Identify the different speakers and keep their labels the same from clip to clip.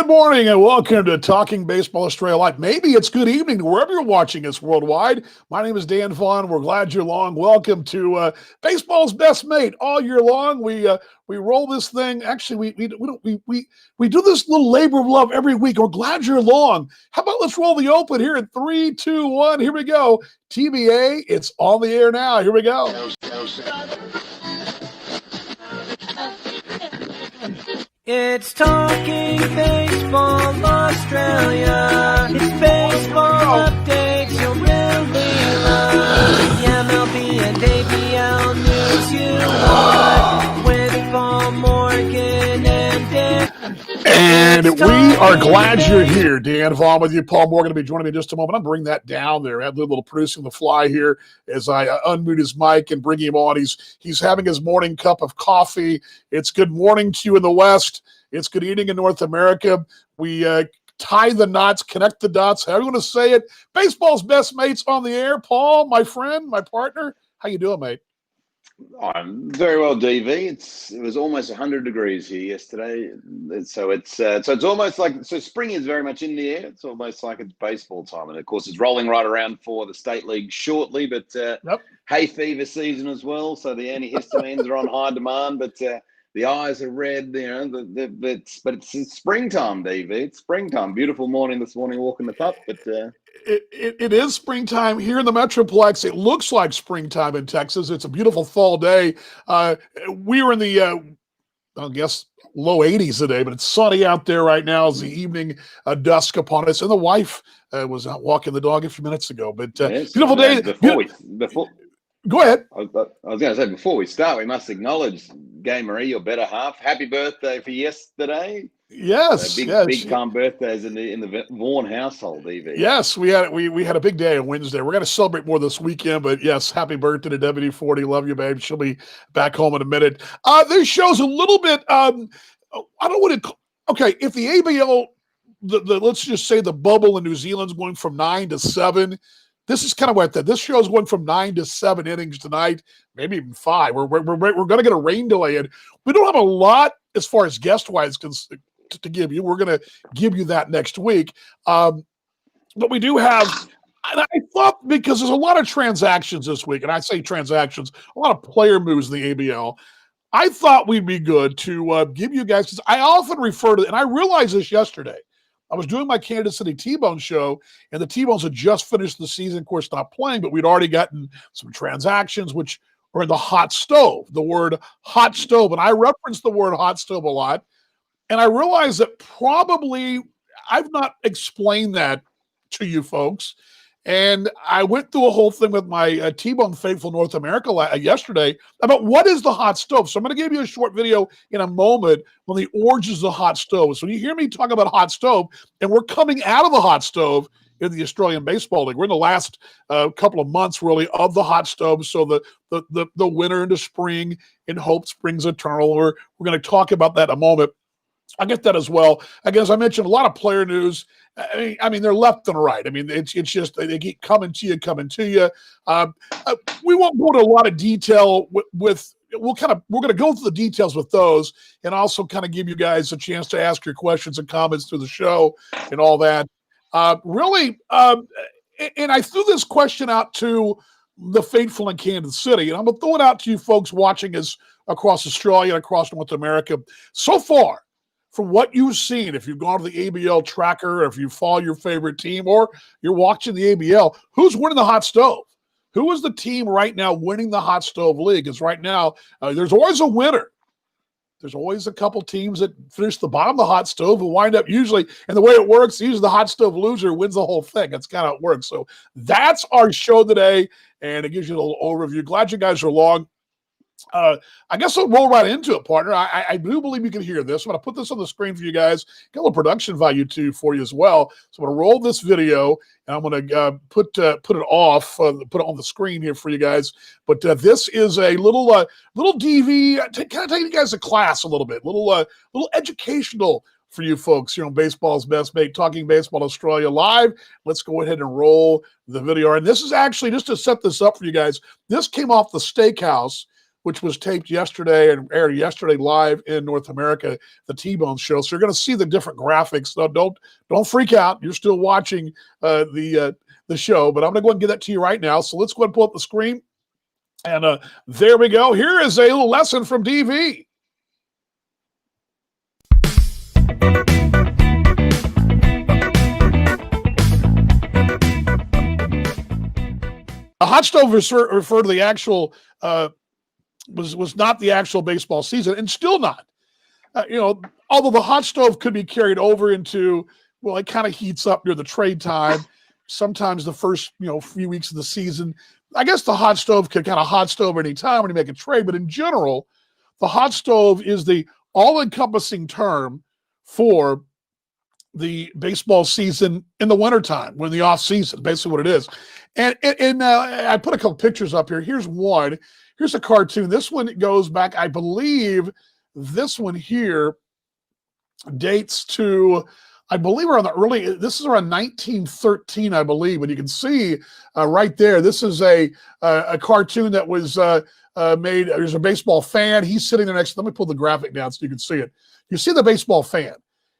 Speaker 1: Good morning and welcome to Talking Baseball Australia Live. Maybe it's good evening wherever you're watching us worldwide. My name is Dan Vaughn. We're glad you're along. Welcome to Baseball's Best Mate all year long. We roll this thing. Actually, we do this little labor of love every week. We're glad you're along. How about let's roll the open here in 3, 2, 1. Here we go. TBA, it's on the air now. Here we go.
Speaker 2: It's Talking Baseball Australia. It's baseball updates you'll really love. The MLB and ABL news you want with Paul Morgan and Dan.
Speaker 1: And we are glad you're here. Dan Vaughn with you. Paul Morgan will be joining me in just a moment. I'm bring that down there. I have a little producing the fly here as I unmute his mic and bring him on. He's having his morning cup of coffee. It's good morning to you in the West. It's good evening in North America. We tie the knots, connect the dots, however you want to say it. Baseball's Best Mates on the air. Paul, my friend, my partner, how you doing, mate?
Speaker 3: I'm very well, DV. It was almost 100 degrees here yesterday, so it's almost like spring is very much in the air. It's almost like it's baseball time, and of course it's rolling right around for the state league shortly. But hay fever season as well, so the antihistamines are on high demand. But the eyes are red, but it's springtime, DV. It's springtime. Beautiful morning this morning, walking the pup, but.
Speaker 1: It is springtime here in the Metroplex. It looks like springtime in Texas. It's a beautiful fall day. We were in the, I guess, low 80s today, but it's sunny out there right now as the evening dusk upon us. And the wife was out walking the dog a few minutes ago. But
Speaker 3: yes,
Speaker 1: beautiful day. Go ahead.
Speaker 3: I was going to say, before we start, we must acknowledge Gay Marie, your better half. Happy birthday for yesterday.
Speaker 1: Yes,
Speaker 3: big time birthdays in the Vaughan household, EV.
Speaker 1: Yes, we had a big day on Wednesday. We're going to celebrate more this weekend, but yes, happy birthday to WD-40. Love you, babe. She'll be back home in a minute. This show's a little bit. I don't want to. Okay, if the ABL, let's just say the bubble in New Zealand's going from 9 to 7. This is kind of what that. This show's going from 9 to 7 innings tonight, maybe even 5. We're going to get a rain delay in. We don't have a lot as far as guest-wise to give you. We're going to give you that next week. But we do have, and I thought because there's a lot of transactions this week, and I say transactions, a lot of player moves in the ABL. I thought we'd be good to give you guys, because I often refer to, and I realized this yesterday. I was doing my Kansas City T-Bone show, and the T-Bones had just finished the season, of course, not playing, but we'd already gotten some transactions, which are in the hot stove, the word hot stove. And I reference the word hot stove a lot. And I realized that probably I've not explained that to you folks. And I went through a whole thing with my T-Bone Faithful North America yesterday about what is the hot stove. So I'm going to give you a short video in a moment on the origins of the hot stove. So when you hear me talk about hot stove, and we're coming out of the hot stove in the Australian Baseball League. We're in the last couple of months, really, of the hot stove. So the winter into spring, in hope springs eternal. We're going to talk about that in a moment. I get that as well. Again, as I mentioned, a lot of player news. I mean, they're left and right. I mean, it's just they keep coming to you. We won't go into a lot of detail with. We're going to go through the details with those, and also kind of give you guys a chance to ask your questions and comments through the show and all that. And I threw this question out to the faithful in Kansas City, and I'm going to throw it out to you folks watching us across Australia and across North America. So far, from what you've seen, if you've gone to the ABL tracker, or if you follow your favorite team, or you're watching the ABL, who's winning the hot stove? Who is the team right now winning the hot stove league? Because right now, there's always a winner. There's always a couple teams that finish the bottom of the hot stove and wind up usually, and the way it works, usually the hot stove loser wins the whole thing. That's kind of how it works. So that's our show today, and it gives you a little overview. Glad you guys are along. I guess I'll roll right into it, partner. I do believe you can hear this. I'm going to put this on the screen for you guys. Got a little production value too for you as well. So I'm going to roll this video, and I'm going to put it off, put it on the screen here for you guys. But this is a little DV, kind of taking you guys to class a little bit, little educational for you folks here on Baseball's Best Mate, Talking Baseball Australia Live. Let's go ahead and roll the video. And this is actually, just to set this up for you guys, this came off the Steakhouse which was taped yesterday and aired yesterday live in North America, the T-Bone Show. So you're going to see the different graphics. So don't freak out. You're still watching the show, but I'm going to go ahead and get that to you right now. So let's go ahead and pull up the screen. And there we go. Here is a little lesson from DV. A hot stove refer to the actual was not the actual baseball season, and still not. Although the hot stove could be carried over into, well, it kind of heats up near the trade time. Sometimes the first few weeks of the season. I guess the hot stove could kind of hot stove any time when you make a trade, but in general, the hot stove is the all-encompassing term for the baseball season in the wintertime, when the off season, basically what it is. And I put a couple pictures up here. Here's one. Here's a cartoon. This one goes back, I believe this one here dates to, I believe around this is around 1913, I believe. And you can see right there, this is a cartoon that was made. There's a baseball fan. He's sitting there next. Let me pull the graphic down so you can see it. You see the baseball fan.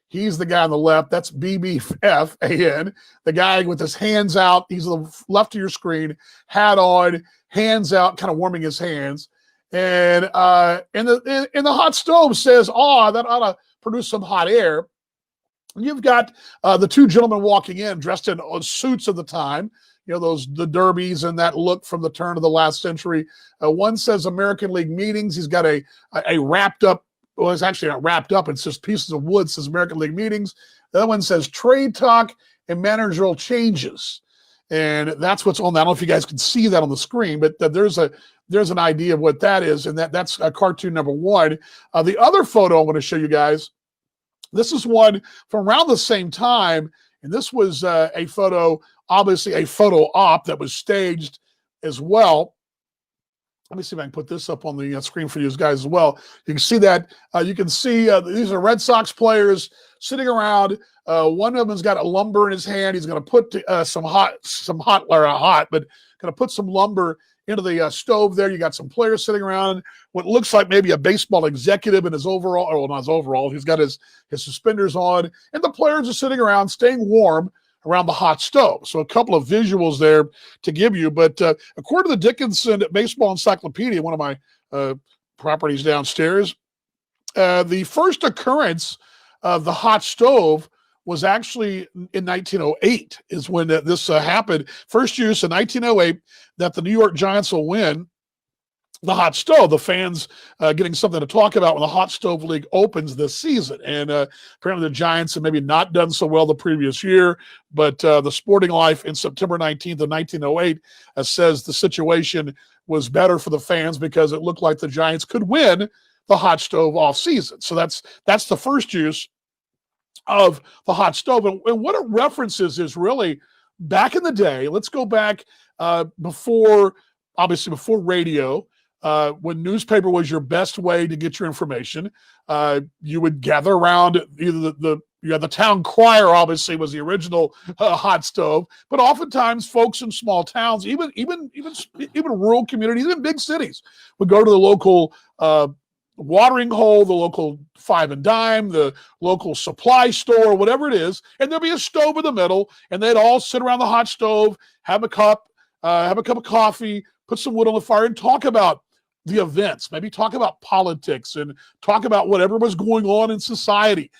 Speaker 1: He's the guy on the left. That's BBFAN. The guy with his hands out. He's on the left of your screen, hat on, hands out, kind of warming his hands. And the hot stove says, "Oh, that ought to produce some hot air." And you've got the two gentlemen walking in, dressed in suits of the time. The derbies and that look from the turn of the last century. One says American League meetings. He's got a wrapped up. Well, it's actually not wrapped up. It's just pieces of wood. It says American League meetings. The other one says trade talk and managerial changes. And that's what's on that. I don't know if you guys can see that on the screen, but there's an idea of what that is. And that's cartoon number one. The other photo I'm going to show you guys, this is one from around the same time. And this was a photo, obviously a photo op that was staged as well. Let me see if I can put this up on the screen for you guys as well. You can see that. You can see these are Red Sox players sitting around. One of them's got a lumber in his hand. He's going to put some hot, but going to put some lumber into the stove there. You got some players sitting around. What looks like maybe a baseball executive in his overall, or well, not his overall. He's got his suspenders on, and the players are sitting around, staying warm around the hot stove. So a couple of visuals there to give you. But according to the Dickinson Baseball Encyclopedia, one of my properties downstairs, the first occurrence of the hot stove was actually in 1908 is when this happened. First use in 1908 that the New York Giants will win the hot stove, the fans getting something to talk about when the hot stove league opens this season. And apparently the Giants have maybe not done so well the previous year, but the Sporting Life in September 19th of 1908 says the situation was better for the fans because it looked like the Giants could win the hot stove off season. So that's the first use of the hot stove. And what it references is really back in the day, let's go back before radio, when newspaper was your best way to get your information. You would gather around either the town crier, obviously, was the original hot stove, but oftentimes folks in small towns, even rural communities, even big cities, would go to the local watering hole, the local Five and Dime, the local supply store, whatever it is, and there'd be a stove in the middle, and they'd all sit around the hot stove, have a cup of coffee, put some wood on the fire, and talk about the events, maybe talk about politics and talk about whatever was going on in society.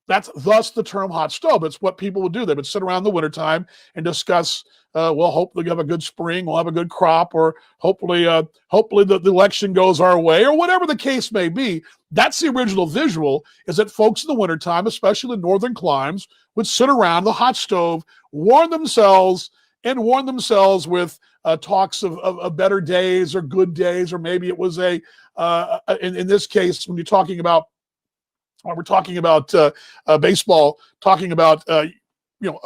Speaker 1: That's thus the term hot stove. It's what people would do. They would sit around in the wintertime and discuss, hopefully we have a good spring, we'll have a good crop, or hopefully the election goes our way, or whatever the case may be. That's the original visual, is that folks in the wintertime, especially in northern climes, would sit around the hot stove, warm themselves with talks of better days or good days, or maybe it was in this case, when we're talking about baseball, talking about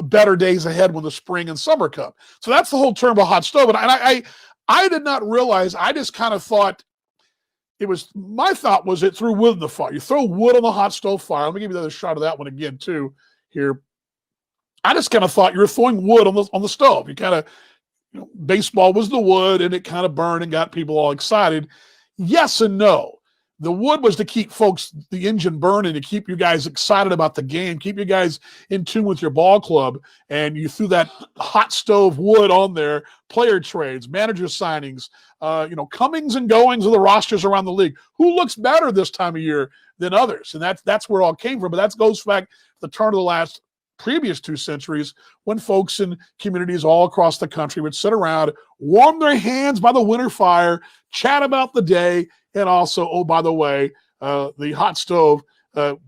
Speaker 1: better days ahead when the spring and summer come. So that's the whole term of hot stove. And I did not realize. I just kind of thought my thought was it threw wood in the fire. You throw wood on the hot stove fire. Let me give you another shot of that one again too here. I just kind of thought you were throwing wood on the stove. You kind of, baseball was the wood, and it kind of burned and got people all excited. Yes and no. The wood was to keep folks, the engine burning, to keep you guys excited about the game, keep you guys in tune with your ball club. And you threw that hot stove wood on there, player trades, manager signings, comings and goings of the rosters around the league. Who looks better this time of year than others? And that's where it all came from. But that goes back to the turn of the last previous 2 centuries, when folks in communities all across the country would sit around, warm their hands by the winter fire, chat about the day, and also, oh, by the way, the hot stove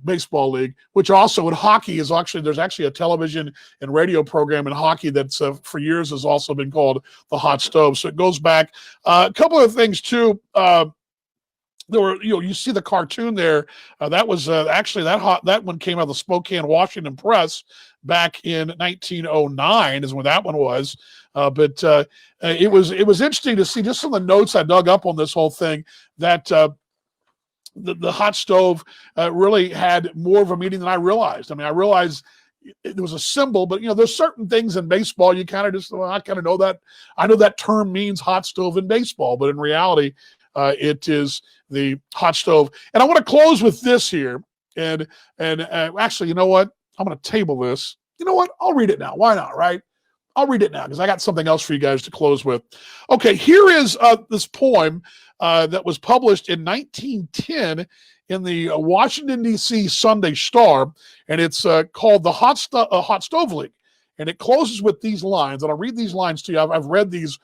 Speaker 1: baseball league, which also in hockey is there's actually a television and radio program in hockey that's for years has also been called the hot stove. So it goes back. A couple of things too. There were, you see the cartoon there. That was actually that one came out of the Spokane Washington Press back in 1909 is when that one was. But it was interesting to see just some of the notes I dug up on this whole thing that the hot stove really had more of a meaning than I realized. I mean, I realized it was a symbol, but there's certain things in baseball you kind of just, I kind of know that. I know that term means hot stove in baseball, but in reality, it is the hot stove. And I want to close with this here. And actually, you know what? I'm going to table this. You know what? I'll read it now. Why not, right? I'll read it now because I got something else for you guys to close with. Okay, here is this poem that was published in 1910 in the Washington, D.C. Sunday Star, and it's called the Hot Stove League. And it closes with these lines, and I'll read these lines to you. I've read these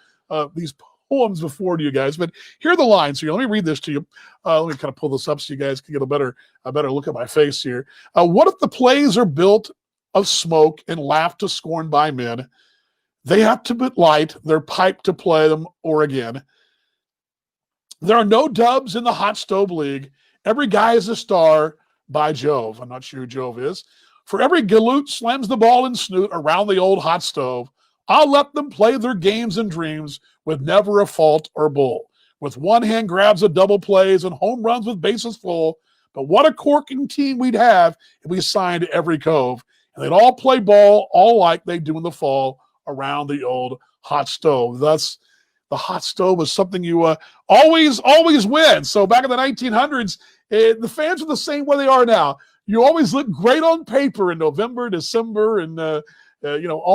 Speaker 1: poems before to you guys, but here are the lines here. Let me read this to you. Let me kind of pull this up so you guys can get a better look at my face here. What if the plays are built of smoke and laughed to scorn by men? They have to but light their pipe to play them or again. There are no dubs in the hot stove league. Every guy is a star, by Jove. I'm not sure who Jove is. For every galoot slams the ball and snoot around the old hot stove, I'll let them play their games and dreams with never a fault or bull. With one hand grabs of double plays and home runs with bases full. But what a corking team we'd have if we signed every cove. And they'd all play ball all like they do in the fall around the old hot stove. Thus, the hot stove was something you always win. So back in the 1900s, the fans were the same way they are now. You always look great on paper in November, December, and on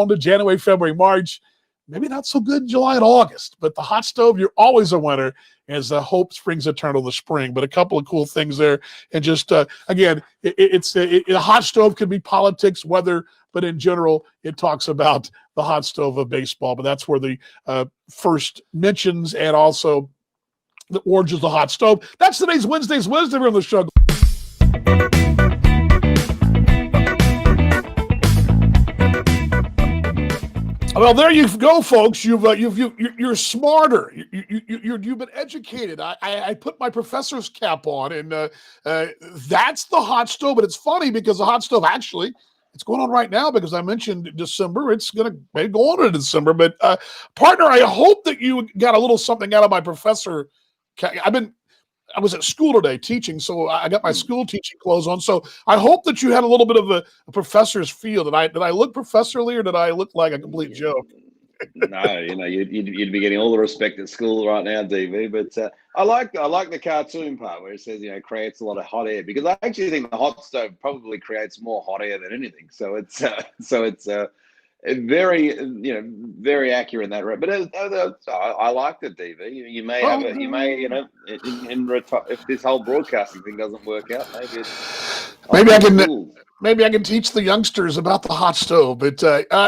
Speaker 1: to January, February, March. Maybe not so good in July and August, but the hot stove, you're always a winner as the hope springs eternal in the spring. But a couple of cool things there. And just, again, a hot stove could be politics, weather, but in general, it talks about the hot stove of baseball. But that's where the first mentions and also the origins of the hot stove. That's today's Wednesday's Wisdom here on the show. Well, there you go, folks. You're smarter. You've been educated. I put my professor's cap on, and that's the hot stove. But it's funny because the hot stove actually, it's going on right now because I mentioned December. It's going to maybe go on in December. But partner, I hope that you got a little something out of my professor. I was at school today teaching, so I got my school teaching clothes on. So I hope that you had a little bit of a professor's feel. Did I look professorly, or did I look like a complete joke?
Speaker 3: No, you'd be getting all the respect at school right now, DV. But I like the cartoon part where it says creates a lot of hot air, because I actually think the hot stove probably creates more hot air than anything. So it's very very accurate in that way. But I liked it, DV. You may have if this whole broadcasting thing doesn't work out, maybe I can teach the youngsters about the hot stove. But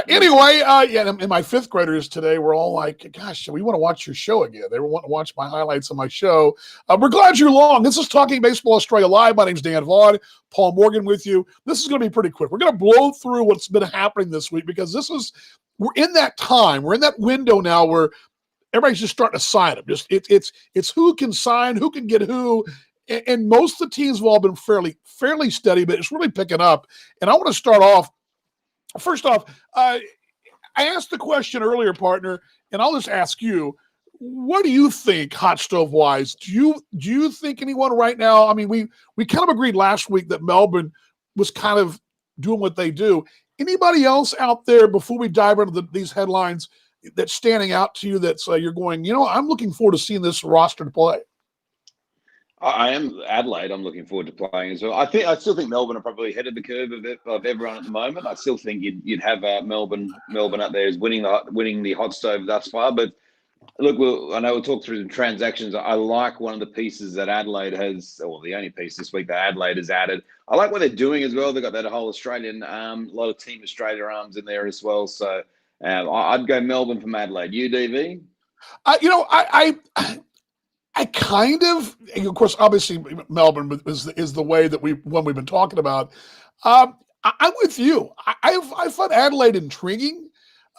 Speaker 3: anyway, and my fifth graders today were all like, gosh, we want to watch your show again. They were wanting to watch my highlights of my show. We're glad you're along. This is Talking Baseball Australia Live. My name's Dan Vaughn. Paul Morgan with you. This is going to be pretty quick. We're going to blow through what's been happening this week because we're in that time. We're in that window now where everybody's just starting to sign them. Just it's who can sign, who can get who. And most of the teams have all been fairly steady, but it's really picking up. And I want to start off. First off, I asked the question earlier, partner, and I'll just ask you: what do you think, hot stove wise? Do you think anyone right now? I mean, we kind of agreed last week that Melbourne was kind of doing what they do. Anybody else out there before we dive into these headlines that's standing out to you? That's you're going, I'm looking forward to seeing this roster to play. I am Adelaide. I'm looking forward to playing as well. I still think Melbourne are probably ahead of the curve of everyone at the moment. I still think you'd have Melbourne up there as winning the hot stove thus far. But look, I know we'll talk through the transactions. I like one of the pieces that Adelaide has, or the only piece this week that Adelaide has added. I like what they're doing as well. They've got that whole Australian, a lot of Team Australia arms in there as well. So I'd go Melbourne from Adelaide. You, DV?
Speaker 1: I kind of course, obviously, Melbourne is the way that we've been talking about. I'm with you. I find Adelaide intriguing.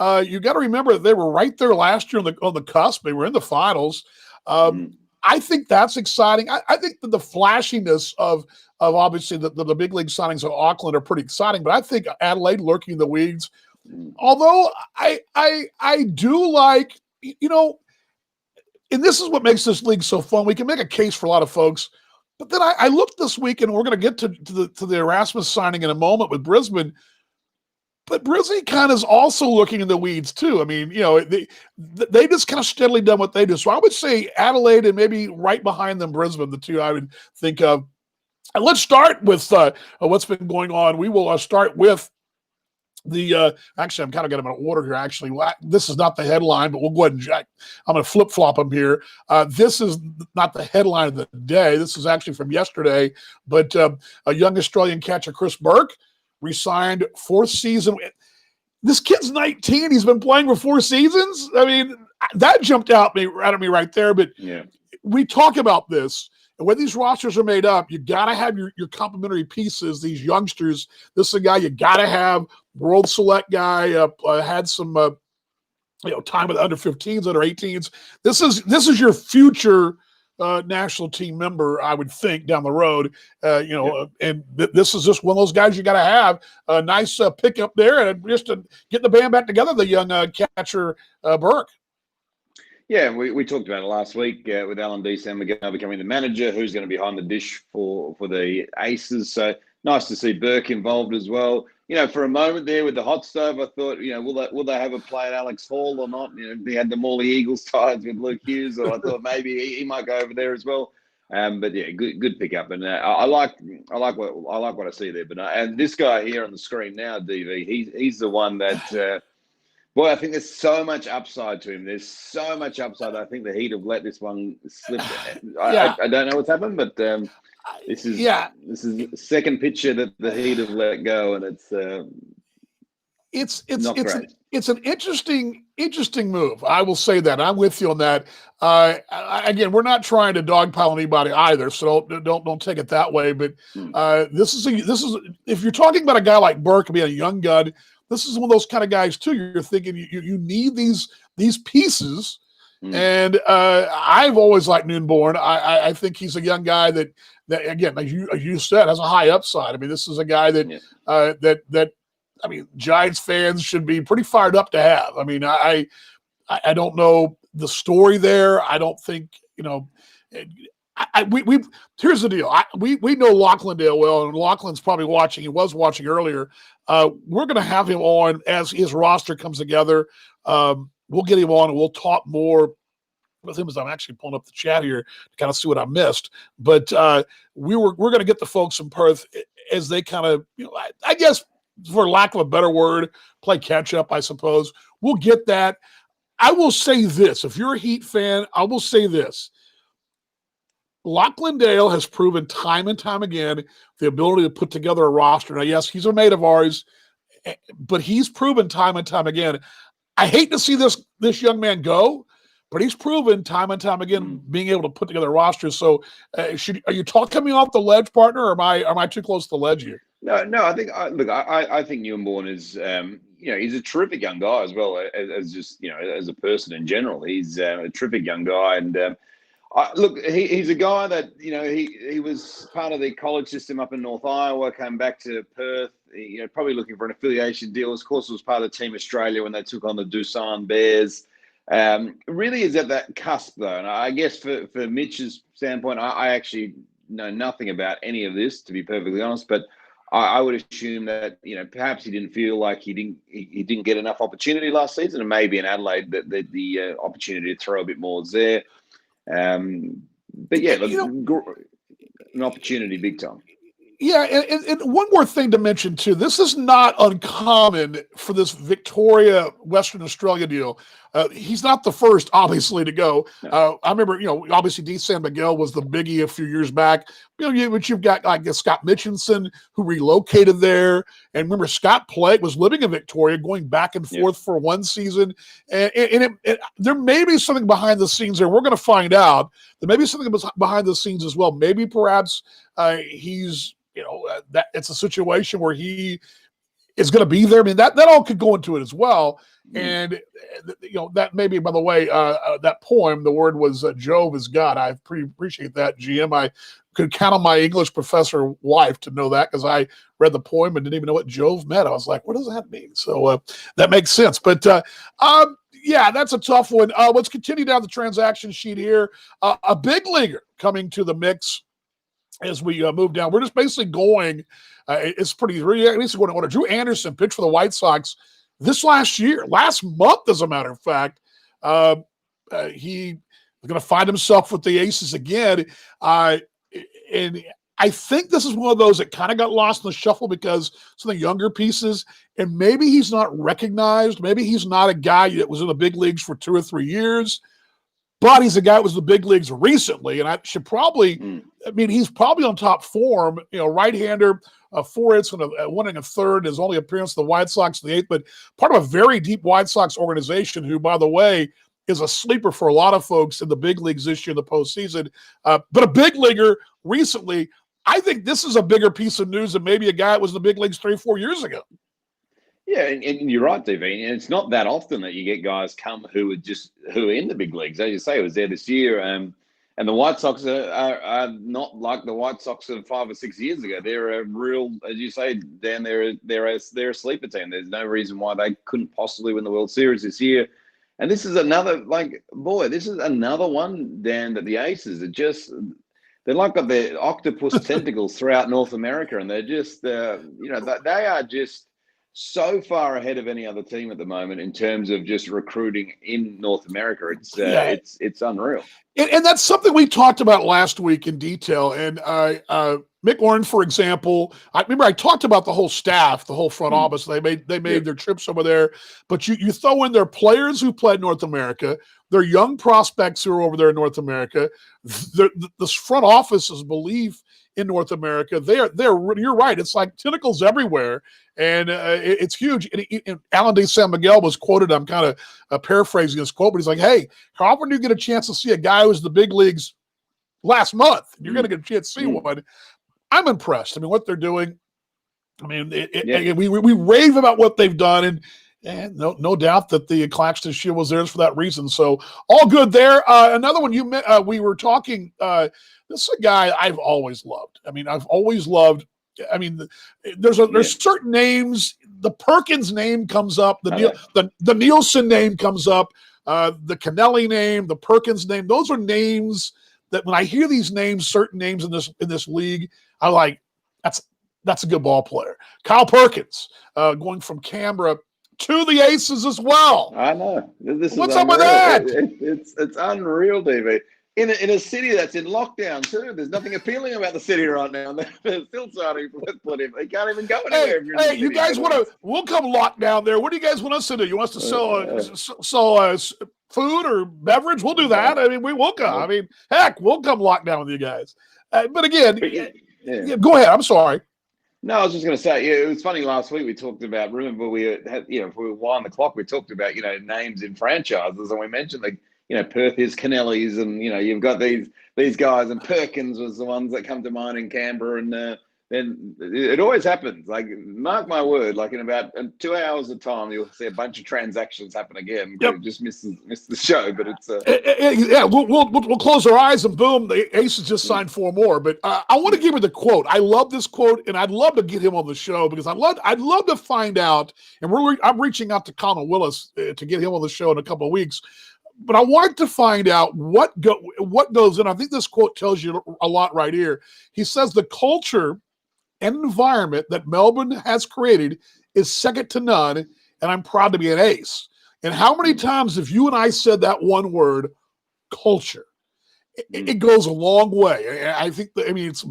Speaker 1: You got to remember that they were right there last year on the cusp. They were in the finals. I think that's exciting. I think that the flashiness of obviously the big league signings of Auckland are pretty exciting, but I think Adelaide lurking in the weeds. Although I do like, and this is what makes this league so fun. We can make a case for a lot of folks, but then I looked this week, and we're going to get to the Erasmus signing in a moment with Brisbane. But Brisbane kind of is also looking in the weeds too. I mean, they just kind of steadily done what they do. So I would say Adelaide and maybe right behind them Brisbane, the two I would think of. And let's start with what's been going on. We will start with actually, I'm kind of getting them in order here. Actually, this is not the headline, but we'll go ahead and I'm going to flip flop them here. This is not the headline of the day. This is actually from yesterday. But a young Australian catcher, Chris Burke, re-signed 4th season. This kid's 19. He's been playing for 4 seasons. I mean, that jumped out at me right there. But
Speaker 3: yeah,
Speaker 1: we talk about this. And when these rosters are made up, you got to have your complementary pieces, these youngsters. This is a guy you got to have, world select guy, had some time with under 15s, under 18s. This is your future national team member, I would think, down the road. And this is just one of those guys you got to have. A nice pickup there, and just to get the band back together, the young catcher, Burke.
Speaker 3: Yeah, we talked about it last week with Alan December becoming the manager, who's going to be behind the dish for the Aces. So nice to see Burke involved as well. For a moment there with the hot stove, I thought, will they have a play at Alex Hall or not? They had the Morley Eagles ties with Luke Hughes, or I thought maybe he might go over there as well. But yeah, good pickup, and I like what I see there. But and this guy here on the screen now, DV, he's the one that. Boy, I think there's so much upside to him. There's so much upside. I think the Heat have let this one slip. I don't know what's happened, but this is the second pitcher that the Heat have let go, and
Speaker 1: it's an interesting move. I will say that. I'm with you on that. Again, we're not trying to dogpile anybody either, so don't take it that way. But this is if you're talking about a guy like Burke being a young gun. This is one of those kind of guys too. You're thinking you need these pieces, and I've always liked Noonborn. I think he's a young guy that again, as you said, has a high upside. I mean, this is a guy that I mean, Giants fans should be pretty fired up to have. I mean, I don't know the story there. I don't think here's the deal. We know Lachlandale well, and Lachlan's probably watching. He was watching earlier. We're going to have him on as his roster comes together. We'll get him on, and we'll talk more with him as I'm actually pulling up the chat here to kind of see what I missed. But we're going to get the folks in Perth as they kind of, I guess, for lack of a better word, play catch up, I suppose. We'll get that. I will say this. If you're a Heat fan, I will say this. Lachlandale has proven time and time again the ability to put together a roster. Now, yes, he's a mate of ours, but he's proven time and time again. I hate to see this young man go, but he's proven time and time again being able to put together a roster. So, are you talking me off the ledge, partner, or am I too close to the ledge here?
Speaker 3: No. I think I think Newborn is he's a terrific young guy as well as just as a person in general. He's a terrific young guy, and he's a guy that he was part of the college system up in North Iowa, came back to Perth, probably looking for an affiliation deal. Of course, was part of Team Australia when they took on the Doosan Bears. Really is at that cusp though, and I guess for Mitch's standpoint, I actually know nothing about any of this, to be perfectly honest, but I would assume that perhaps he didn't feel like he didn't get enough opportunity last season, and maybe in Adelaide that the opportunity to throw a bit more is there. But yeah, an opportunity big time.
Speaker 1: Yeah, and one more thing to mention too. This is not uncommon for this Victoria Western Australia deal. He's not the first, obviously, to go.
Speaker 3: No.
Speaker 1: I remember, obviously D. San Miguel was the biggie a few years back. But you've got like Scott Mitchinson who relocated there, and remember Scott Plague was living in Victoria, going back and forth for one season. And there may be something behind the scenes there. We're going to find out. There may be something behind the scenes as well. Maybe perhaps he's. That it's a situation where he is going to be there. I mean, that all could go into it as well. And, that maybe, by the way, that poem, the word was Jove is God. I appreciate that, GM. I could count on my English professor wife to know that because I read the poem and didn't even know what Jove meant. I was like, what does that mean? So that makes sense. But, yeah, that's a tough one. Let's continue down the transaction sheet here. A big leaguer coming to the mix as we move down. We're just basically going, it's pretty, at least going to order. Drew Anderson pitched for the White Sox last month, as a matter of fact. He was going to find himself with the Aces again. And I think this is one of those that kind of got lost in the shuffle because some of the younger pieces, and maybe he's not recognized. Maybe he's not a guy that was in the big leagues for 2 or 3 years. But he's a guy that was in the big leagues recently, and I should probably. I mean, he's probably on top form. Right-hander, 4 hits and 1 and a third. His only appearance to the White Sox in the 8th, but part of a very deep White Sox organization, who, by the way, is a sleeper for a lot of folks in the big leagues this year in the postseason. But a big leaguer recently. I think this is a bigger piece of news than maybe a guy that was in the big leagues 3 or 4 years ago.
Speaker 3: Yeah, and you're right, DV. And it's not that often that you get guys come who are in the big leagues. As you say, it was there this year. And the White Sox are not like the White Sox of 5 or 6 years ago. They're a real, as you say, Dan, they're a sleeper team. There's no reason why they couldn't possibly win the World Series this year. And this is another, this is another one, Dan, that the Aces they're like got their octopus tentacles throughout North America. And they're just, they are just so far ahead of any other team at the moment in terms of just recruiting in North America. It's unreal.
Speaker 1: And that's something we talked about last week in detail. And Mick Warren, for example, I remember I talked about the whole staff, the whole front office. They made their trips over there. But you throw in their players who played North America, their young prospects who are over there in North America, this front office's belief in North America, you're right. It's like tentacles everywhere, and it's huge. And Alan De San Miguel was quoted. I'm kind of paraphrasing his quote, but he's like, "Hey, how often do you get a chance to see a guy who was in the big leagues last month? You're going to get a chance to see one." I'm impressed. I mean, what they're doing. I mean, we rave about what they've done, and no doubt that the Claxton Shield was theirs for that reason. So all good there. Another one we were talking. This is a guy I've always loved. I mean, I've always loved. I mean, there's certain names. The Perkins name comes up. The Nielsen name comes up. The Kennelly name, the Perkins name. Those are names that when I hear these names, certain names in this league, I like. That's a good ball player. Kyle Perkins going from Canberra to the Aces as well.
Speaker 3: I know.
Speaker 1: What's up with that?
Speaker 3: It's unreal, DV. In a city that's in lockdown too. There's nothing appealing about the city right now. They're still starting to put him. They can't even go anywhere.
Speaker 1: Hey, you guys we'll come lock down there. What do you guys want us to do? You want us to sell food or beverage? We'll do that. I mean, we will come. I mean, heck, we'll come lock down with you guys. But again, go ahead. I'm sorry.
Speaker 3: No, I was just going to say, it was funny last week we talked about, remember we had, if we wind the clock, we talked about, names in franchises, and we mentioned Perth is Kennelly's, and you've got these guys, and Perkins was the ones that come to mind in Canberra, and then it always happens. Like, mark my word, like in about 2 hours of time, you'll see a bunch of transactions happen again. Yep. Just missed the show, but it's
Speaker 1: we'll close our eyes and boom, the Aces just signed 4 more. But I want to give you the quote. I love this quote, and I'd love to get him on the show because I'd love to find out. And I'm reaching out to Colin Willis to get him on the show in a couple of weeks. But I want to find out what goes in. I think this quote tells you a lot right here. He says the culture and environment that Melbourne has created is second to none, and I'm proud to be an Ace. And how many times have you and I said that one word, culture?
Speaker 3: Mm.
Speaker 1: it goes a long way. I think that, I mean, it's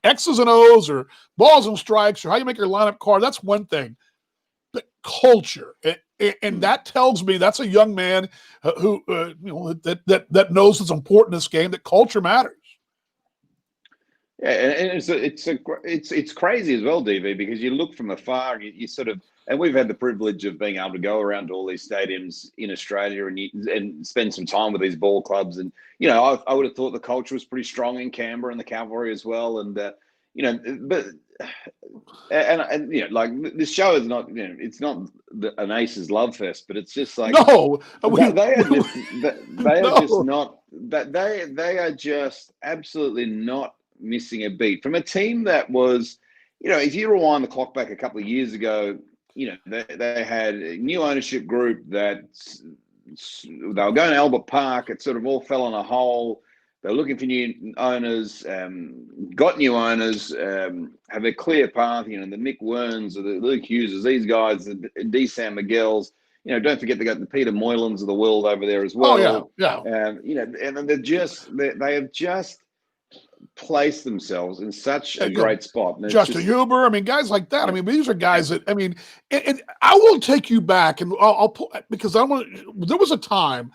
Speaker 1: X's and O's or balls and strikes or how you make your lineup card. That's one thing. But culture, and that tells me that's a young man who that knows it's important in this game, that culture matters.
Speaker 3: Yeah, and it's crazy as well, DV, because you look from afar and you sort of, and we've had the privilege of being able to go around to all these stadiums in Australia and spend some time with these ball clubs, and I would have thought the culture was pretty strong in Canberra and the Cavalry as well, and but like this show is not, it's not an Aces love fest, but it's just like
Speaker 1: No,
Speaker 3: they are just they are just
Speaker 1: no.
Speaker 3: not that they are just absolutely not missing a beat from a team that was, if you rewind the clock back a couple of years ago, they had a new ownership group that they were going to Albert Park. It sort of all fell in a hole. They're looking for new owners, got new owners, have a clear path, the Mick Werns or the Luke Hughes, these guys, the D. Sam Miguel's, don't forget they got the Peter Moylans of the world over there as well.
Speaker 1: Oh, yeah.
Speaker 3: And they have just placed themselves in such a great spot. And
Speaker 1: Justin Huber, I mean, guys like that. I mean, these are guys that, I mean, and I will take you back, and I'll pull, because there was a time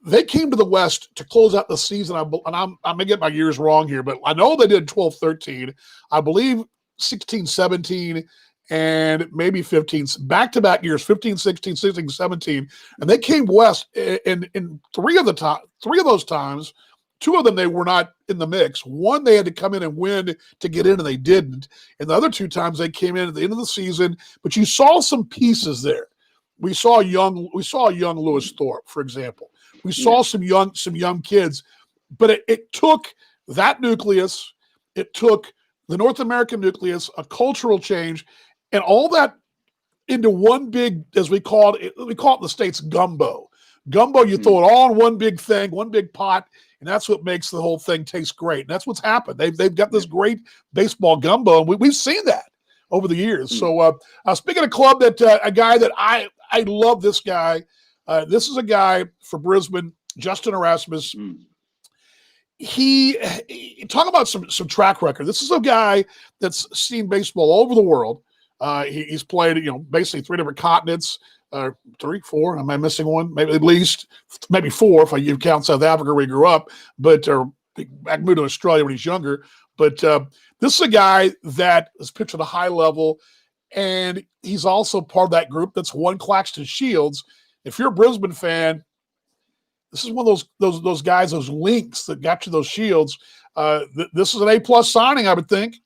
Speaker 1: they came to the West to close out the season. And I may get my years wrong here, but I know they did 12-13. I believe 16-17 and maybe 15, back-to-back years, 15-16, 16-17. And they came West in three of those times. Two of them, they were not in the mix. One, they had to come in and win to get in, and they didn't. And the other two times, they came in at the end of the season. But you saw some pieces there. We saw a young Lewis Thorpe, for example. We saw some young kids. But it took that nucleus. It took the North American nucleus, a cultural change, and all that into one big, as we call it in the States, gumbo. Gumbo, you throw it all in one big thing, one big pot, and that's what makes the whole thing taste great. And that's what's happened. They've got this great baseball gumbo, and we've seen that over the years. So speaking of club, that a guy that I love this guy. This is a guy for Brisbane, Justin Erasmus. He talk about some track record. This is a guy that's seen baseball all over the world. He's played, basically 3 different continents. 3, 4. Am I missing one? Maybe at least, maybe 4 if you count South Africa where he grew up. But back moved to Australia when he's younger. But this is a guy that has pitched at a high level, and he's also part of that group that's won Claxton Shields. If you're a Brisbane fan, this is one of those guys, those links that got you those shields. This is an A+ signing, I would think.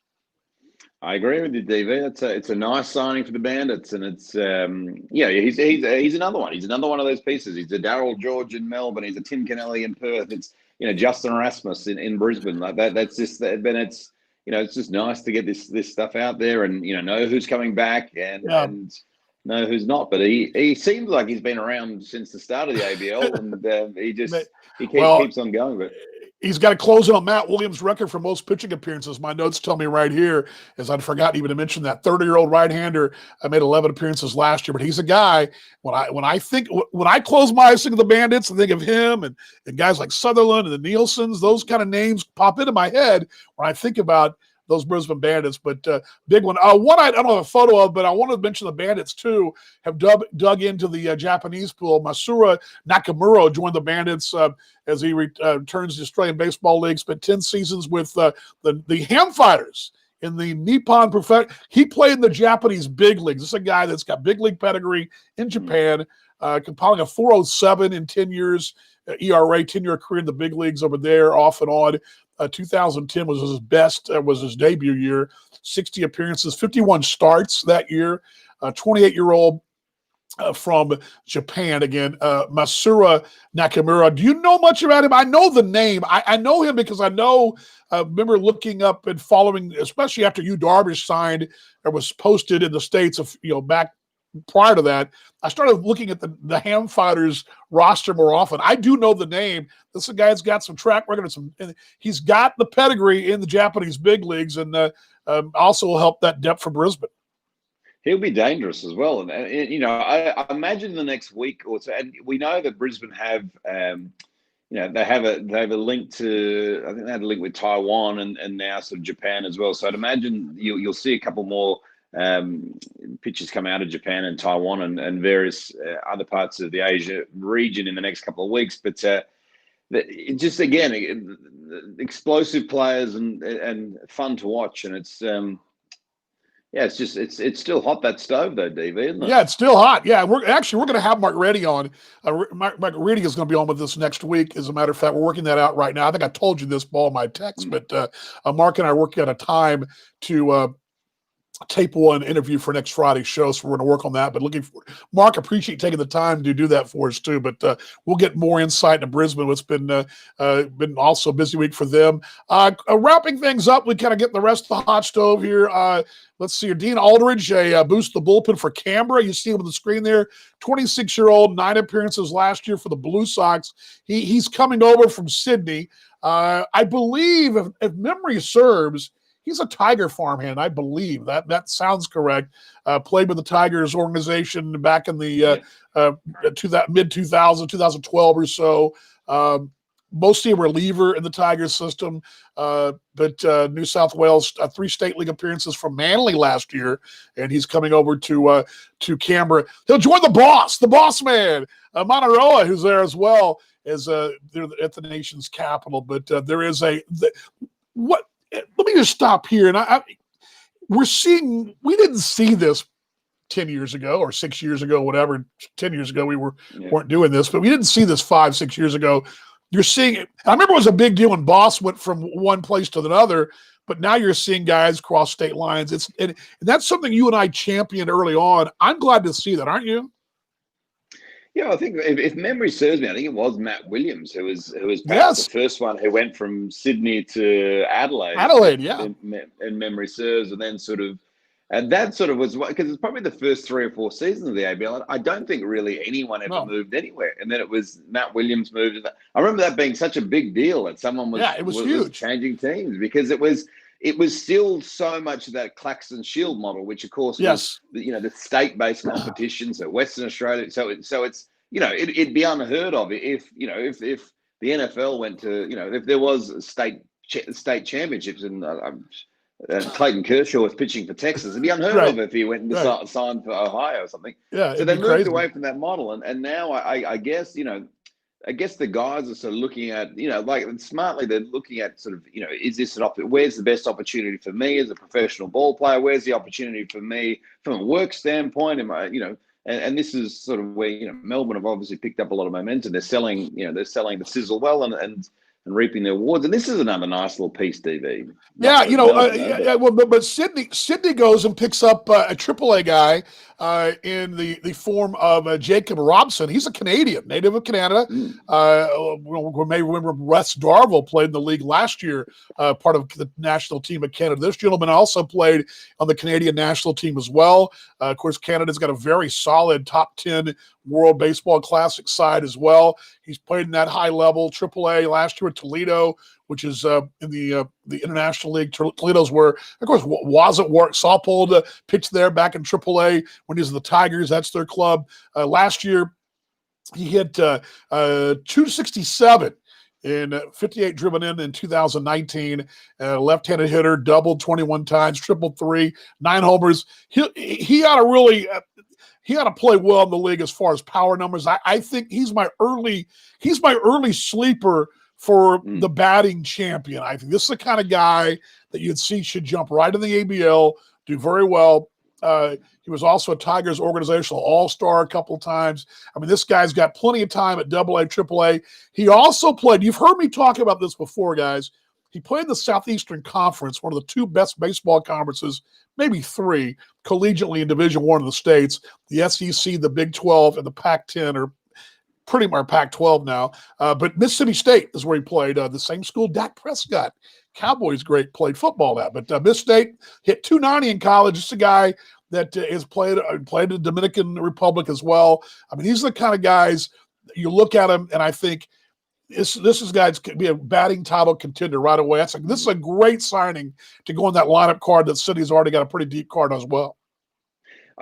Speaker 1: I
Speaker 3: agree with you, DV. It's a nice signing for the Bandits, and it's he's another one. He's another one of those pieces. He's a Darryl George in Melbourne. He's a Tim Kennelly in Perth. It's Justin Erasmus in Brisbane. Like that. That's just that. But it's just nice to get this stuff out there, and know who's coming back and know who's not. But he seems like he's been around since the start of the ABL, and he keeps on going. But
Speaker 1: he's got to close in on Matt Williams' record for most pitching appearances. My notes tell me right here, as I'd forgotten even to mention that 30-year-old right-hander made 11 appearances last year. But he's a guy, when I close my eyes, think of the Bandits and think of him and guys like Sutherland and the Nielsen's, those kind of names pop into my head when I think about those Brisbane Bandits. But big one. One I don't have a photo of, but I want to mention the Bandits too have dug into the Japanese pool. Masura Nakamura joined the Bandits as he returns to the Australian Baseball League. Spent 10 seasons with the Ham Fighters in the Nippon He played in the Japanese big leagues. This is a guy that's got big league pedigree in Japan, compiling a 4.07 in 10 years ERA, 10-year career in the big leagues over there, off and on. 2010 was his best, was his debut year. 60 appearances, 51 starts that year. 28-year-old from Japan again, Masura Nakamura. Do you know much about him? I know the name. I know him because I remember looking up and following, especially after Yu Darvish signed or was posted in the States back prior to that. I started looking at the Ham Fighters roster more often. I do know the name. This is a guy that's got some track record and he's got the pedigree in the Japanese big leagues, and also will help that depth for Brisbane.
Speaker 3: He'll be dangerous as well. And I imagine the next week or so, and we know that Brisbane have they have a link to, I think they had a link with Taiwan and now sort of Japan as well. So I'd imagine you'll see a couple more pitches come out of Japan and Taiwan and various other parts of the Asia region in the next couple of weeks. But it just, again, explosive players and fun to watch, and it's it's still hot, that stove though, DV, isn't it?
Speaker 1: Yeah, it's still hot. Yeah, we're going to have Mark Reddy on. Mark Reddy is going to be on with us next week. As a matter of fact, we're working that out right now. I think I told you this, Paul, in my text, but Mark and I are working at a time to tape one interview for next Friday's show, so we're going to work on that. But looking for Mark, appreciate taking the time to do that for us too. But we'll get more insight into Brisbane. It's been also a busy week for them. Wrapping things up, we kind of get the rest of the hot stove here. Let's see here. Dean Aldridge, boost the bullpen for Canberra. You see him on the screen there. 26-year-old, 9 appearances last year for the Blue Sox. He's coming over from Sydney. I believe, if memory serves, he's a Tiger farmhand, I believe. That sounds correct. Played with the Tigers organization back in the mid-2000s, 2012 or so. Mostly a reliever in the Tigers system, but New South Wales, 3 state league appearances from Manly last year, and he's coming over to Canberra. He'll join the boss man, Manaroa, who's there as well as they're at the nation's capital. But there is what. Let me just stop here, and we didn't see this 10 years ago or 6 years ago, whatever. 10 years ago we weren't doing this, but we didn't see this 5-6 years ago. You're seeing it. I remember it was a big deal when Boss went from one place to another, but now you're seeing guys cross state lines. And that's something you and I championed early on. I'm glad to see that, aren't you?
Speaker 3: Yeah, I think if memory serves me, I think it was Matt Williams who was perhaps the first one who went from Sydney to Adelaide.
Speaker 1: Adelaide, yeah.
Speaker 3: In memory serves, and then that sort of was, because it's probably the first 3 or 4 seasons of the ABL. I don't think really anyone ever moved anywhere, and then it was Matt Williams moved. I remember that being such a big deal that someone was huge, was changing teams, because it was still so much of that Claxton Shield model, which of course was the state-based competitions at Western Australia. So it's it'd be unheard of if the NFL went to if there was state championships and Clayton Kershaw was pitching for Texas, it'd be unheard of if he went and signed for Ohio or something. Yeah, so they moved away from that model, and now I guess the guys are sort of looking at, smartly, they're looking at sort of, is this where's the best opportunity for me as a professional ball player? Where's the opportunity for me from a work standpoint? And this is sort of where, Melbourne have obviously picked up a lot of momentum. They're selling the sizzle well and reaping their awards. And this is another nice little piece, DV. But
Speaker 1: Sydney goes and picks up a AAA guy in the form of Jacob Robson. He's a Canadian, native of Canada. We may remember Russ Darville played in the league last year, part of the national team of Canada. This gentleman also played on the Canadian national team as well. Of course, Canada's got a very solid top 10 World Baseball Classic side as well. He's played in that high level AAA last year at Toledo, which is in the International League. Toledo's where, of course, Saupold pitched there back in AAA when he was in the Tigers. That's their club. Last year, he hit 267 in 58 driven in 2019. Left-handed hitter, doubled 21 times, tripled 3, 9 homers. He ought to really. He ought to play well in the league as far as power numbers. I think he's my early sleeper for the batting champion. I think this is the kind of guy that you'd see should jump right in the ABL, do very well. He was also a Tigers organizational all-star a couple of times. I mean, this guy's got plenty of time at AA, AAA. He also played, you've heard me talk about this before, guys. He played in the Southeastern Conference, one of the 2 best baseball conferences, maybe 3, collegiately in Division I of the States. The SEC, the Big 12, and the Pac-10 are pretty much Pac-12 now. But Mississippi State is where he played. The same school Dak Prescott, Cowboys great, played football at. But Mississippi State hit 290 in college. Just a guy that is played in the Dominican Republic as well. I mean, he's the kind of guys, you look at him, and I think, this is guys could be a batting title contender right away. This is a great signing to go on that lineup card that City's already got a pretty deep card as well.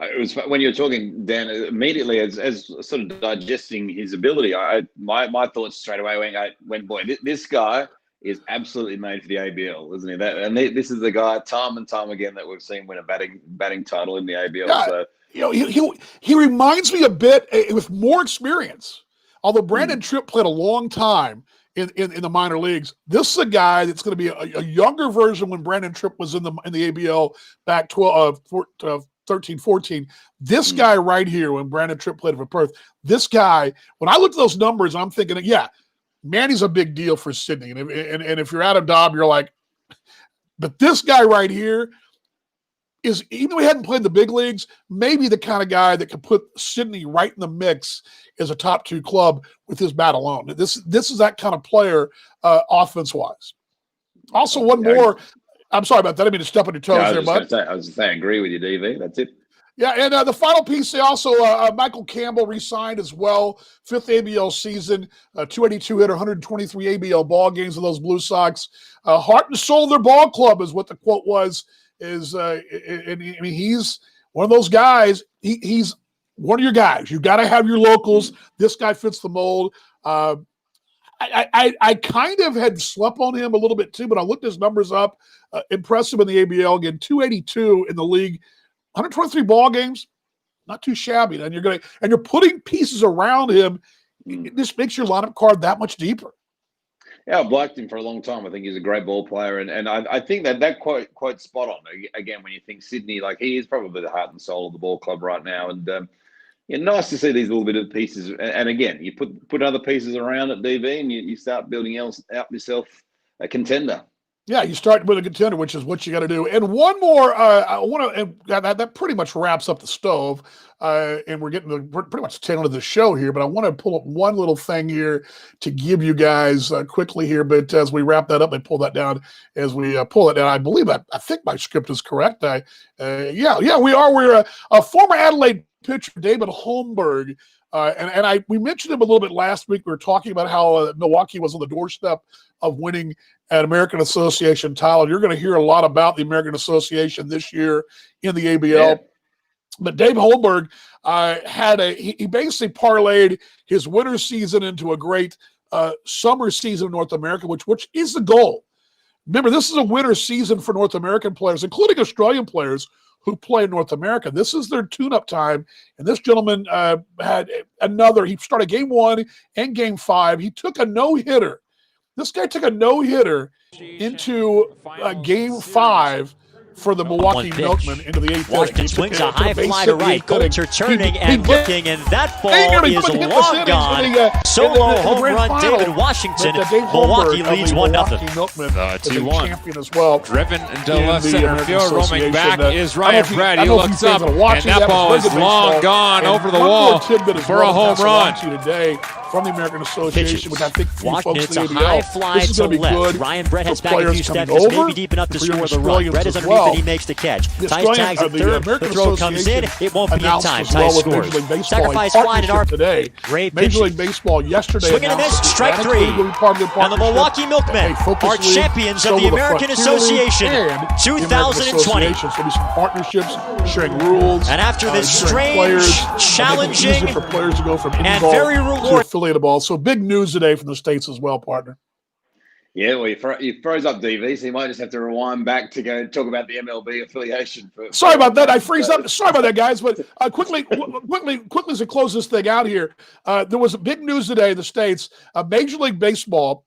Speaker 3: It was when you were talking, Dan. Immediately, as sort of digesting his ability, my thoughts straight away went, boy, this guy is absolutely made for the ABL, isn't he? This is the guy time and time again that we've seen win a batting title in the ABL.
Speaker 1: Yeah,
Speaker 3: So
Speaker 1: he reminds me a bit with more experience. Although Brandon Tripp played a long time in the minor leagues, this is a guy that's going to be a younger version when Brandon Tripp was in the ABL back 13, 14. This guy right here, when Brandon Tripp played for Perth, this guy, when I looked at those numbers, I'm thinking, yeah, Manny's a big deal for Sydney. And if you're Adam Dobb, you're like, but this guy right here is, even though he hadn't played in the big leagues, maybe the kind of guy that could put Sydney right in the mix as a top 2 club with his bat alone. This is that kind of player offense-wise. Also, one more. I'm sorry about that. I didn't mean to step on your toes there, bud.
Speaker 3: I was just saying, I agree with you, DV. That's it.
Speaker 1: Yeah, and the final piece, they also Michael Campbell re-signed as well, 5th ABL season, 282 hitter, 123 ABL ball games of those Blue Sox. Heart and soul of their ball club is what the quote was. He's one of those guys. He's one of your guys. You got to have your locals. This guy fits the mold. I kind of had slept on him a little bit too, but I looked his numbers up. Impressive in the ABL again, 282 in the league. 123 ball games, not too shabby. And you're putting pieces around him. This makes your lineup card that much deeper.
Speaker 3: Yeah, I've liked him for a long time. I think he's a great ball player, and I think that quote spot on. Again, when you think Sydney, like, he is probably the heart and soul of the ball club right now, and nice to see these little bit of pieces. And again, you put other pieces around at DV, and you start building out yourself a contender.
Speaker 1: Yeah, you start with a contender, which is what you got to do. And one more, I want to, and that pretty much wraps up the stove. And we're getting pretty much the tail end of the show here, but I want to pull up one little thing here to give you guys quickly here. But as we wrap that up and pull that down, I think my script is correct. We are. We're a former Adelaide pitcher, David Holmberg. We mentioned him a little bit last week. We were talking about how Milwaukee was on the doorstep of winning an American Association title. You're going to hear a lot about the American Association this year in the ABL. Yeah. But Dave Holmberg he basically parlayed his winter season into a great summer season in North America, which is the goal. Remember, this is a winter season for North American players, including Australian players who play in North America. This is their tune-up time, and this gentleman he started game 1 and game 5. He took a no-hitter. This guy took a no-hitter into game 5 for the Milwaukee Milkmen into the 8th inning.
Speaker 4: Washington swings a high fly to right. Colts are turning and looking, and that ball is long gone. Solo home run, David Washington. Milwaukee leads 1-0.
Speaker 5: 2-1.
Speaker 1: Champion as well.
Speaker 5: Driven into left center field. Roaming back is Ryan Brett. He looks up, and that ball is long gone over the wall for a home run.
Speaker 1: Today from the American Association, which I think
Speaker 4: it's a high fly to left. Ryan Brett heads back a few steps, maybe deep enough to score the run. Brett is underneath and he makes the catch. Tice tags at third, the throw comes in, it won't be in time. Tice scores. Sacrifice fly to
Speaker 1: today.
Speaker 4: Great
Speaker 1: Major League Baseball yesterday.
Speaker 4: Swing and a miss, strike 3. And the Milwaukee Milkmen are champions of the American Association 2020.
Speaker 1: So there's some partnerships, sharing rules.
Speaker 4: And after this strange, challenging,
Speaker 1: for players to go from
Speaker 4: and very rewarding
Speaker 1: affiliated ball. So big news today from the States as well, partner.
Speaker 3: Yeah, well, you froze up, DV, so you might just have to rewind back to go talk about the MLB affiliation.
Speaker 1: Sorry about that. I freeze up. Sorry about that, guys. But quickly as we close this thing out here, there was a big news today in the States. Major League Baseball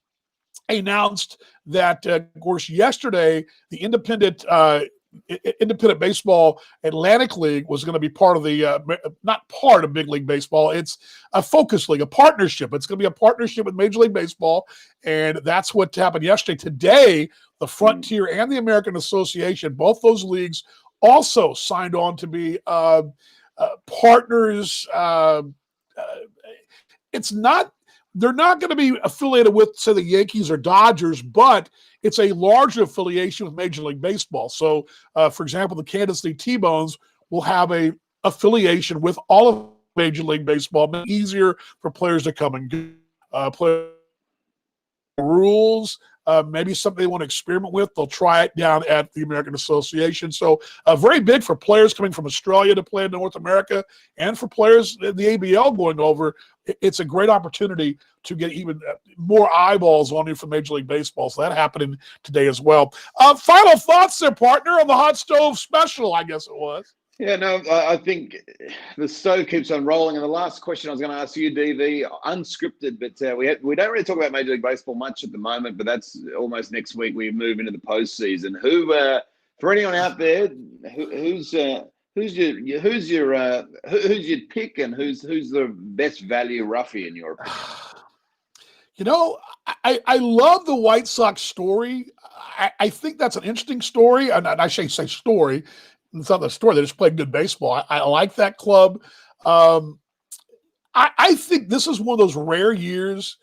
Speaker 1: announced that, of course, yesterday, the Independent Baseball Atlantic League was going to be part of the not part of Big League Baseball. It's a focus league, a partnership. It's going to be a partnership with Major League Baseball, and that's what happened yesterday. Today, the Frontier and the American Association, both those leagues, also signed on to be partners. They're not going to be affiliated with, say, the Yankees or Dodgers, but it's a larger affiliation with Major League Baseball. So, for example, the Kansas City T-Bones will have a affiliation with all of Major League Baseball, making it easier for players to come and go. rules, maybe something they want to experiment with, they'll try it down at the American Association. So very big for players coming from Australia to play in North America, and for players in the ABL going over. It's a great opportunity to get even more eyeballs on you from Major League Baseball. So that happening today as well. Final thoughts there, partner, on the hot stove special, I guess it was.
Speaker 3: Yeah, no, I think the stove keeps on rolling. And the last question I was going to ask you, DV, unscripted, but we don't really talk about Major League Baseball much at the moment, but that's almost next week we move into the postseason. For anyone out there, who's your pick, and who's the best value roughie in your opinion?
Speaker 1: You know, I love the White Sox story. I think that's an interesting story. And I say story. It's not the story. They just play good baseball. I like that club. I think this is one of those rare years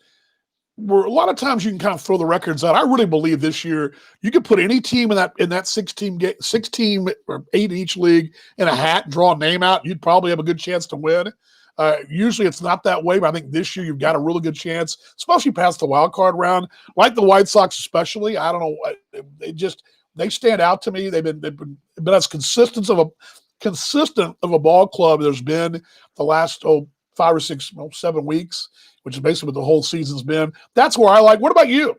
Speaker 1: where a lot of times you can kind of throw the records out. I really believe this year you could put any team in that 6-team or 8 in each league in a hat, draw a name out. You'd probably have a good chance to win. Usually it's not that way, but I think this year you've got a really good chance, especially past the wild card round. Like the White Sox, especially. I don't know. They stand out to me. They've been as consistent of a ball club there's been the last 5 or 6, 7 weeks, which is basically what the whole season's been. That's where I like. What about you?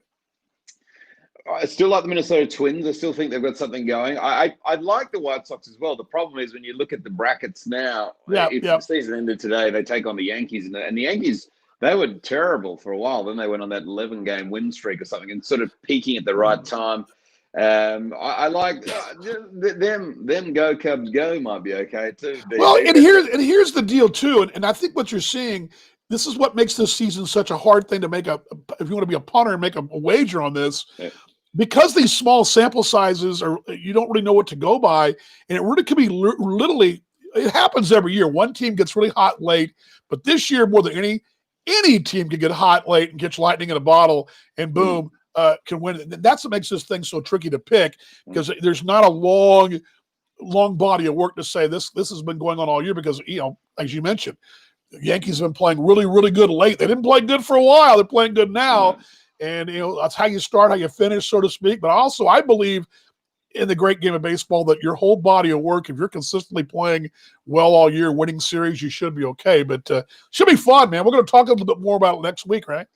Speaker 3: I still like the Minnesota Twins. I still think they've got something going. I like the White Sox as well. The problem is when you look at the brackets now, if the season ended today, they take on the Yankees, and the Yankees, they were terrible for a while. Then they went on that 11-game win streak or something, and sort of peaking at the right time. I like them. Go Cubs, go might be okay too.
Speaker 1: Well, and here's the deal too, and I think what you're seeing. This is what makes this season such a hard thing to make if you want to be a punter and make a wager on this. Yeah. Because these small sample sizes you don't really know what to go by, and it really could be literally. It happens every year. One team gets really hot late, but this year more than any team can get hot late and catch lightning in a bottle, and boom, can win. That's what makes this thing so tricky to pick, because there's not a long body of work to say this has been going on all year. Because as you mentioned, the Yankees have been playing really, really good late. They didn't play good for a while. They're playing good now. And, that's how you start, how you finish, so to speak. But also, I believe in the great game of baseball that your whole body of work, if you're consistently playing well all year, winning series, you should be okay. But should be fun, man. We're going to talk a little bit more about it next week, right?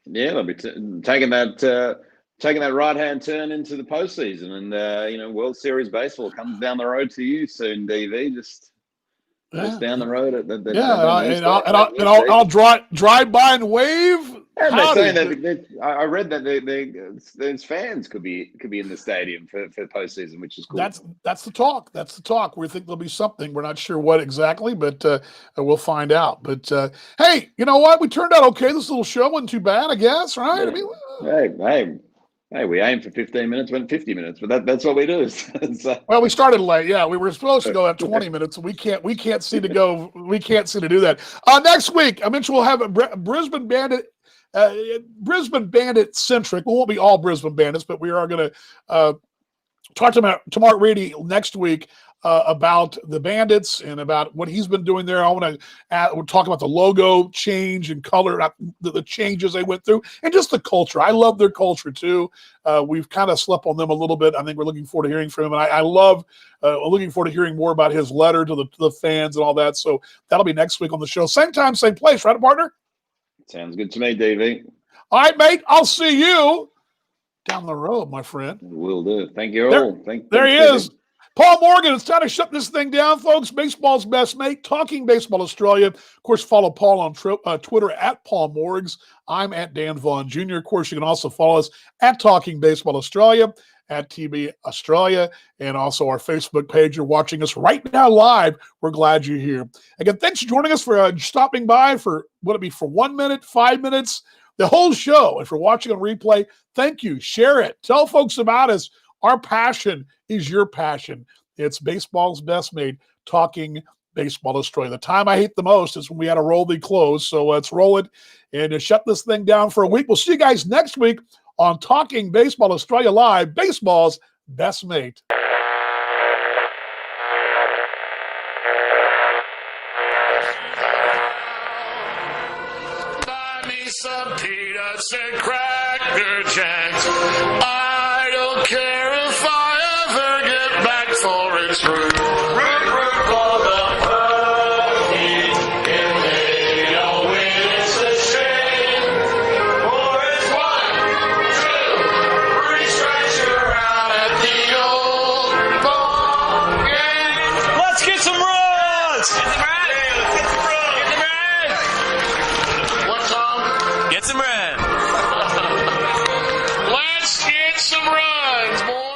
Speaker 3: Yeah, they'll be taking that right-hand turn into the postseason. And, World Series baseball comes down the road to you soon, DV. Just down the road.
Speaker 1: I'll drive by and wave.
Speaker 3: And they're saying that I read that there's fans could be in the stadium for postseason, which is cool.
Speaker 1: That's the talk. That's the talk. We think there'll be something. We're not sure what exactly, but we'll find out. But hey, you know what? We turned out okay. This little show wasn't too bad, I guess, right?
Speaker 3: Yeah. Hey, we aim for 15 minutes, went 50 minutes, but that's what we do. So.
Speaker 1: Well, we started late. Yeah, we were supposed to go at 20 minutes. We can't seem to go. We can't seem to do that. Next week, I mentioned we'll have a Brisbane Bandit centric. We won't be all Brisbane Bandits, but we are going to talk to Mark Reedy next week about the Bandits and about what he's been doing there. We'll talk about the logo change and color, the changes they went through, and just the culture. I love their culture too. We've kind of slept on them a little bit. I think we're looking forward to hearing from him, and I love looking forward to hearing more about his letter to the fans and all that. So that'll be next week on the show. Same time, same place, right, partner?
Speaker 3: Sounds good to me, DV.
Speaker 1: All right, mate. I'll see you down the road, my friend.
Speaker 3: Will do. Thank you all.
Speaker 1: There he is. Paul Morgan, it's time to shut this thing down, folks. Baseball's best mate, Talking Baseball Australia. Of course, follow Paul on Twitter at Paul Morgs. I'm at Dan Vaughn Jr. Of course, you can also follow us at Talking Baseball Australia, at TB Australia, and also our Facebook page. You're watching us right now live. We're glad you're here. Again, thanks for joining us, for stopping by for, would it be for 1 minute, 5 minutes, the whole show. If you're watching on replay, thank you. Share it. Tell folks about us. Our passion is your passion. It's baseball's best mate, Talking Baseball Australia. The time I hate the most is when we had to roll the close. So let's roll it and shut this thing down for a week. We'll see you guys next week on Talking Baseball Australia Live, baseball's best mate.
Speaker 6: Buy me some peanuts and crackers. don't care if I ever get back for its root. Root, root for the party. If they don't win, it's a shame. For it's 1, 2, 3 strikes, you're out at the old ball game.
Speaker 7: Let's get some runs!
Speaker 6: Get some runs! What, Tom?
Speaker 7: Get some runs!
Speaker 6: Let's get some runs, boys.